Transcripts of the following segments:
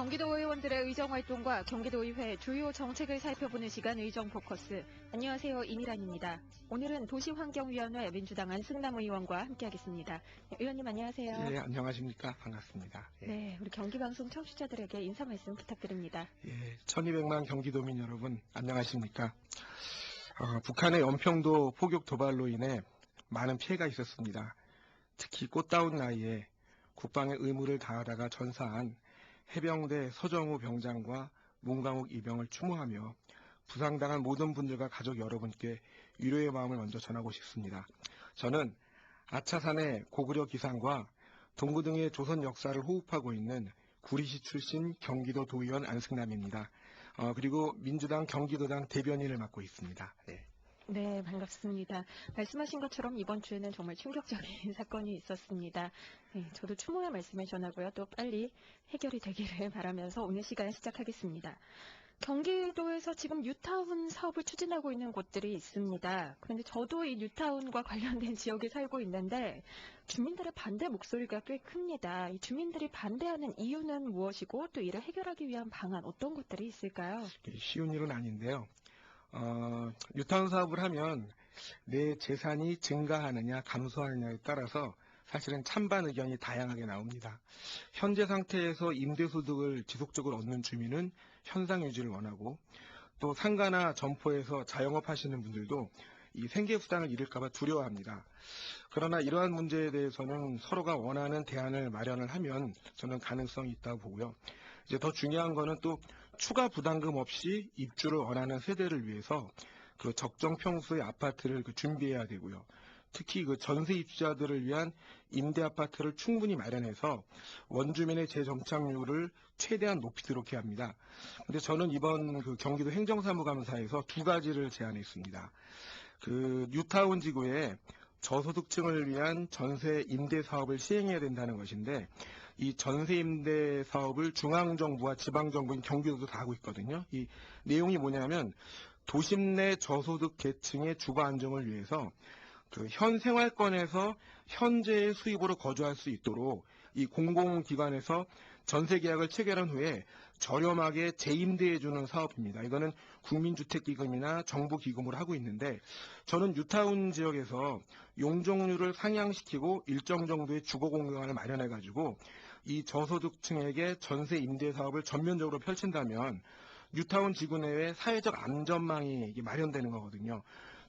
경기도 의원들의 의정활동과 경기도의회 주요 정책을 살펴보는 시간 의정포커스. 안녕하세요. 이미란입니다. 오늘은 도시환경위원회 민주당 안승남 의원과 함께하겠습니다. 의원님 안녕하세요. 예, 안녕하십니까. 반갑습니다. 예. 네, 우리 경기방송 청취자들에게 인사 말씀 부탁드립니다. 예, 1200만 경기도민 여러분 안녕하십니까. 북한의 연평도 포격 도발로 인해 많은 피해가 있었습니다. 특히 꽃다운 나이에 국방의 의무를 다하다가 전사한 해병대 서정우 병장과 문강욱 이병을 추모하며 부상당한 모든 분들과 가족 여러분께 위로의 마음을 먼저 전하고 싶습니다. 저는 아차산의 고구려 기상과 동구 등의 조선 역사를 호흡하고 있는 구리시 출신 경기도 도의원 안승남입니다. 그리고 민주당 경기도당 대변인을 맡고 있습니다. 네. 네, 반갑습니다. 말씀하신 것처럼 이번 주에는 정말 충격적인 사건이 있었습니다. 네, 저도 추모의 말씀을 전하고요. 또 빨리 해결이 되기를 바라면서 오늘 시간 시작하겠습니다. 경기도에서 지금 뉴타운 사업을 추진하고 있는 곳들이 있습니다. 그런데 저도 이 뉴타운과 관련된 지역에 살고 있는데 주민들의 반대 목소리가 꽤 큽니다. 이 주민들이 반대하는 이유는 무엇이고 또 이를 해결하기 위한 방안 어떤 것들이 있을까요? 쉬운 일은 아닌데요. 뉴타운 사업을 하면 내 재산이 증가하느냐 감소하느냐에 따라서 사실은 찬반 의견이 다양하게 나옵니다. 현재 상태에서 임대소득을 지속적으로 얻는 주민은 현상 유지를 원하고 또 상가나 점포에서 자영업 하시는 분들도 이 생계수단을 잃을까 봐 두려워합니다. 그러나 이러한 문제에 대해서는 서로가 원하는 대안을 마련을 하면 저는 가능성이 있다고 보고요. 이제 더 중요한 거는 또 추가 부담금 없이 입주를 원하는 세대를 위해서 그 적정 평수의 아파트를 준비해야 되고요. 특히 그 전세 입주자들을 위한 임대 아파트를 충분히 마련해서 원주민의 재정착률을 최대한 높이도록 해야 합니다. 근데 저는 이번 그 경기도 행정사무감사에서 두 가지를 제안했습니다. 그 뉴타운 지구에 저소득층을 위한 전세 임대 사업을 시행해야 된다는 것인데 이 전세 임대 사업을 중앙정부와 지방정부인 경기도도 다 하고 있거든요. 이 내용이 뭐냐면 도심 내 저소득 계층의 주거 안정을 위해서 그 현 생활권에서 현재의 수입으로 거주할 수 있도록 이 공공기관에서 전세 계약을 체결한 후에 저렴하게 재임대해주는 사업입니다. 이거는 국민주택기금이나 정부기금으로 하고 있는데 저는 뉴타운 지역에서 용적률을 상향시키고 일정 정도의 주거공간을 마련해가지고 이 저소득층에게 전세 임대 사업을 전면적으로 펼친다면 뉴타운 지구 내에 사회적 안전망이 마련되는 거거든요.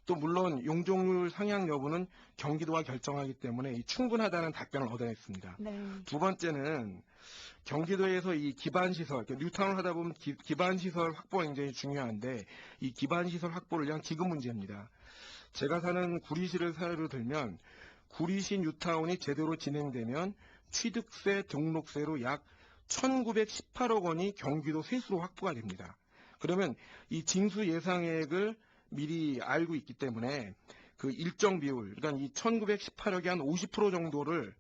또 물론 용적률 상향 여부는 경기도가 결정하기 때문에 충분하다는 답변을 얻어냈습니다. 네. 두 번째는 경기도에서 이 기반시설, 뉴타운을 하다 보면 기반시설 확보가 굉장히 중요한데 이 기반시설 확보를 위한 기금 문제입니다. 제가 사는 구리시를 사례로 들면 구리시 뉴타운이 제대로 진행되면 취득세, 등록세로 약 1918억 원이 경기도 세수로 확보가 됩니다. 그러면 이 징수 예상액을 미리 알고 있기 때문에 그 일정 비율, 그러니까 이 1918억의 한 50% 정도를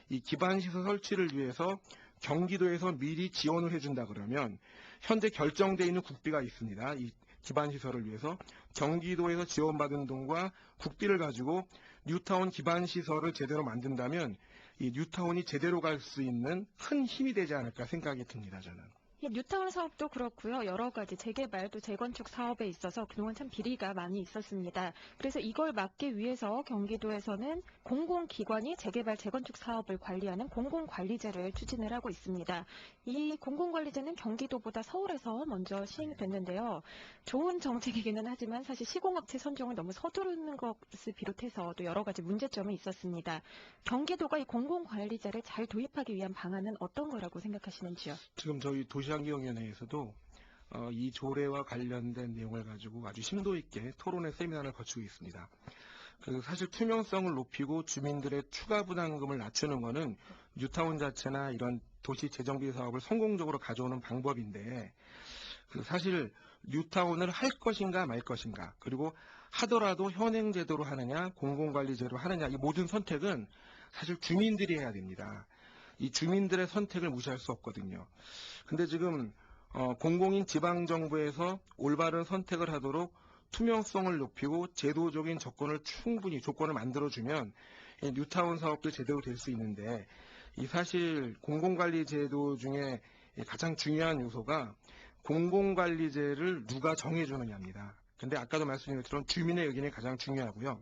이 기반시설 설치를 위해서 경기도에서 미리 지원을 해준다 그러면 현재 결정되어 있는 국비가 있습니다. 이 기반시설을 위해서 경기도에서 지원받은 돈과 국비를 가지고 뉴타운 기반시설을 제대로 만든다면 이 뉴타운이 제대로 갈 수 있는 큰 힘이 되지 않을까 생각이 듭니다. 저는. 뉴타운 사업도 그렇고요. 여러 가지 재개발 또 재건축 사업에 있어서 그동안 참 비리가 많이 있었습니다. 그래서 이걸 막기 위해서 경기도에서는 공공기관이 재개발 재건축 사업을 관리하는 공공관리제를 추진을 하고 있습니다. 이 공공관리제는 경기도보다 서울에서 먼저 시행이 됐는데요. 좋은 정책이기는 하지만 사실 시공업체 선정을 너무 서두르는 것을 비롯해서 또 여러 가지 문제점이 있었습니다. 경기도가 이 공공관리제를 잘 도입하기 위한 방안은 어떤 거라고 생각하시는지요? 지금 저희 도시환경위원회에서도 이 조례와 관련된 내용을 가지고 아주 심도 있게 토론회 세미나를 거치고 있습니다. 사실 투명성을 높이고 주민들의 추가 부담금을 낮추는 것은 뉴타운 자체나 이런 도시 재정비 사업을 성공적으로 가져오는 방법인데 사실 뉴타운을 할 것인가 말 것인가 그리고 하더라도 현행 제도로 하느냐 공공관리제로 하느냐 이 모든 선택은 사실 주민들이 해야 됩니다. 이 주민들의 선택을 무시할 수 없거든요. 근데 지금 공공인 지방정부에서 올바른 선택을 하도록 투명성을 높이고 제도적인 조건을 만들어주면 뉴타운 사업도 제대로 될 수 있는데 이 사실 공공관리 제도 중에 가장 중요한 요소가 공공관리제를 누가 정해주느냐입니다. 근데 아까도 말씀드린 것처럼 주민의 의견이 가장 중요하고요.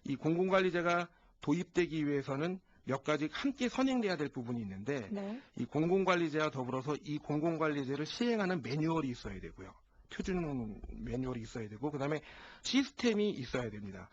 이 공공관리제가 도입되기 위해서는 몇 가지 함께 선행돼야 될 부분이 있는데 네. 이 공공관리제와 더불어서 이 공공관리제를 시행하는 매뉴얼이 있어야 되고요. 표준 매뉴얼이 있어야 되고 그다음에 시스템이 있어야 됩니다.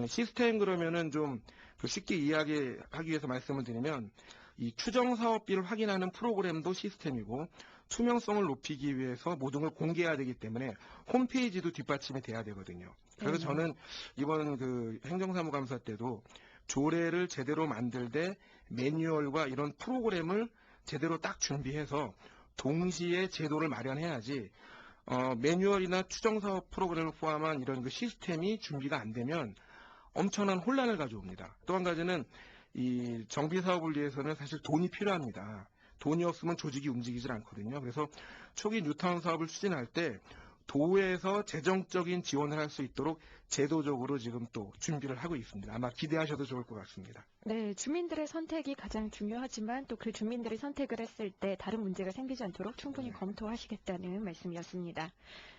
시스템 그러면은 좀 쉽게 이야기하기 위해서 말씀을 드리면 이 추정 사업비를 확인하는 프로그램도 시스템이고 투명성을 높이기 위해서 모든 걸 공개해야 되기 때문에 홈페이지도 뒷받침이 돼야 되거든요. 그래서 저는 이번 그 행정사무감사 때도 조례를 제대로 만들 때 매뉴얼과 이런 프로그램을 제대로 딱 준비해서 동시에 제도를 마련해야지 매뉴얼이나 추정사업 프로그램을 포함한 이런 그 시스템이 준비가 안 되면 엄청난 혼란을 가져옵니다. 또 한 가지는 이 정비 사업을 위해서는 사실 돈이 필요합니다. 돈이 없으면 조직이 움직이질 않거든요. 그래서 초기 뉴타운 사업을 추진할 때 도에서 재정적인 지원을 할 수 있도록 제도적으로 지금 또 준비를 하고 있습니다. 아마 기대하셔도 좋을 것 같습니다. 네, 주민들의 선택이 가장 중요하지만 또 그 주민들이 선택을 했을 때 다른 문제가 생기지 않도록 충분히 검토하시겠다는 말씀이었습니다.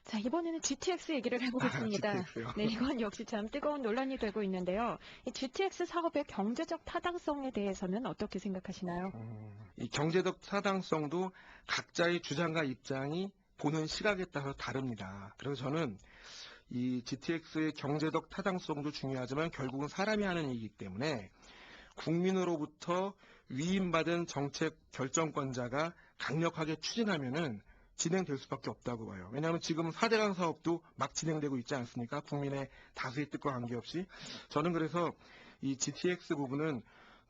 자, 이번에는 GTX 얘기를 해보겠습니다. GTX 요. 네, 이건 역시 참 뜨거운 논란이 되고 있는데요. 이 GTX 사업의 경제적 타당성에 대해서는 어떻게 생각하시나요? 이 경제적 타당성도 각자의 주장과 입장이 보는 시각에 따라서 다릅니다. 그래서 저는 이 GTX의 경제적 타당성도 중요하지만 결국은 사람이 하는 일이기 때문에 국민으로부터 위임받은 정책 결정권자가 강력하게 추진하면은 진행될 수밖에 없다고 봐요. 왜냐하면 지금 4대강 사업도 막 진행되고 있지 않습니까? 국민의 다수의 뜻과 관계없이. 저는 그래서 이 GTX 부분은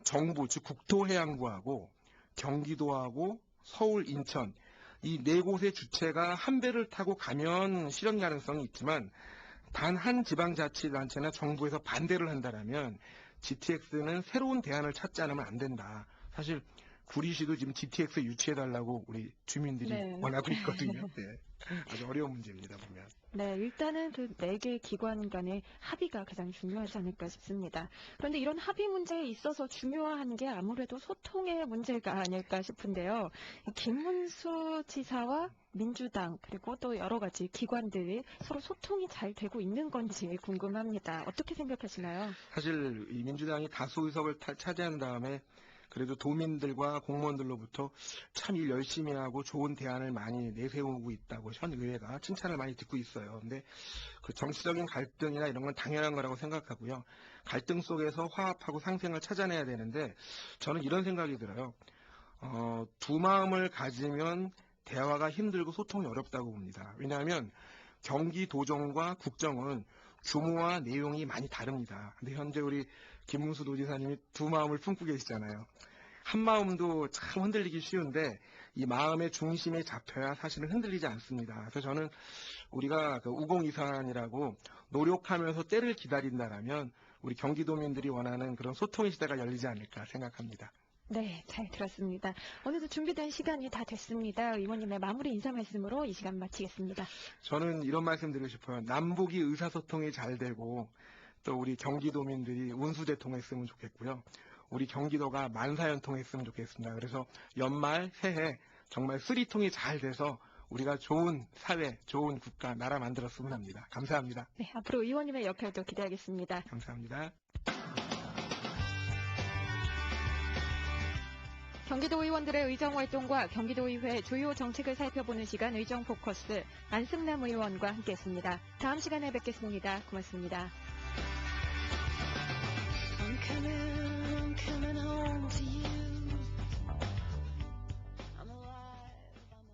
정부, 즉 국토해양부하고 경기도하고 서울, 인천 이 네 곳의 주체가 한 배를 타고 가면 실현 가능성이 있지만 단 한 지방자치단체나 정부에서 반대를 한다면 GTX는 새로운 대안을 찾지 않으면 안 된다. 사실 구리시도 지금 GTX 유치해달라고 우리 주민들이 네. 원하고 있거든요. 네. 아주 어려운 문제입니다, 보면. 네, 일단은 그 네 개 기관 간의 합의가 가장 중요하지 않을까 싶습니다. 그런데 이런 합의 문제에 있어서 중요한 게 아무래도 소통의 문제가 아닐까 싶은데요. 김문수 지사와 민주당 그리고 또 여러 가지 기관들이 서로 소통이 잘 되고 있는 건지 궁금합니다. 어떻게 생각하시나요? 사실 이 민주당이 다수 의석을 차지한 다음에 그래도 도민들과 공무원들로부터 참 일 열심히 하고 좋은 대안을 많이 내세우고 있다고 현 의회가 칭찬을 많이 듣고 있어요. 근데 그 정치적인 갈등이나 이런 건 당연한 거라고 생각하고요. 갈등 속에서 화합하고 상생을 찾아내야 되는데 저는 이런 생각이 들어요. 두 마음을 가지면 대화가 힘들고 소통이 어렵다고 봅니다. 왜냐하면 경기도정과 국정은 규모와 내용이 많이 다릅니다. 근데 현재 우리 김문수 도지사님이 두 마음을 품고 계시잖아요. 한 마음도 참 흔들리기 쉬운데 이 마음의 중심에 잡혀야 사실은 흔들리지 않습니다. 그래서 저는 우리가 그 우공이산이라고 노력하면서 때를 기다린다라면 우리 경기도민들이 원하는 그런 소통의 시대가 열리지 않을까 생각합니다. 네, 잘 들었습니다. 오늘도 준비된 시간이 다 됐습니다. 의원님의 마무리 인사 말씀으로 이 시간 마치겠습니다. 저는 이런 말씀 드리고 싶어요. 남북이 의사소통이 잘 되고 또 우리 경기도민들이 운수대통했으면 좋겠고요. 우리 경기도가 만사연통했으면 좋겠습니다. 그래서 연말, 새해 정말 쓰리통이 잘 돼서 우리가 좋은 사회, 좋은 국가, 나라 만들었으면 합니다. 감사합니다. 네, 앞으로 의원님의 역할도 기대하겠습니다. 감사합니다. 경기도 의원들의 의정활동과 경기도의회 주요 정책을 살펴보는 시간 의정포커스 안승남 의원과 함께했습니다. 다음 시간에 뵙겠습니다. 고맙습니다.